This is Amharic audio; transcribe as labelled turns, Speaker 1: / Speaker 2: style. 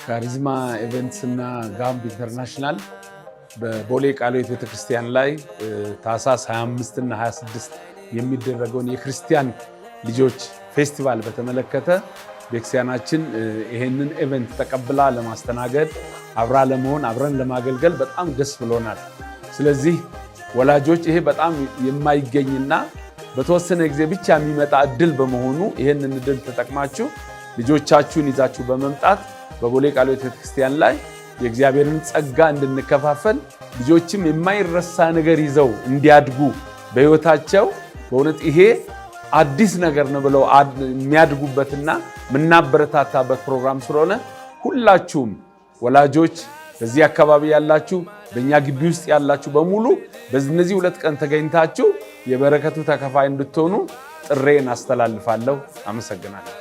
Speaker 1: ካሪዝማ ኢቨንትስ እና ጋምብ ኢንተርናሽናል በቦሌ ቃልዮት ቤተክርስቲያን ላይ ታህሳስ 25 እና 26 የሚደረገውን የክርስቲያን ልጆች ፌስቲቫል በተመለከተ ቤተክርስቲያናችን ይሄንን ኢቨንት ተቀብላ ለማስተናገድ አብራ ለመሆን አብረን ለማገልገል በጣም ደስ ብሎናል። ስለዚህ ወላጆች ይሄ በጣም የማይገኝና በተወሰነ ጊዜ ብቻ የሚመጣ እድል በመሆኑ ይሄንን እድል ተጠቅማችሁ ልጆቻችሁን ይዛችሁ በመምጣት በቦሌ ቃልዮት ቤተክርስቲያን ላይ የእግዚአብሔርን ጸጋ እንድንከፋፈል ልጆችም የማይረሳ ነገር ይዘው እንዲያድጉ በህይወታቸው በእውነት ይሄ አዲስ ነገር ነው ብለው የሚያድጉበትና ምናበረታታበት ፕሮግራም ስለሆነ ሁላችሁም ወላጆች በዚህ አካባቢ ያላችሁ በእኛ ግቢ ውስጥ ያላችሁ በሙሉ በእነዚህ 2 ቀን ተገኝታችሁ የበረከቱ ተካፋይ እንድትሆኑ ጥሬን አስተላልፋለሁ። አመሰግናለሁ።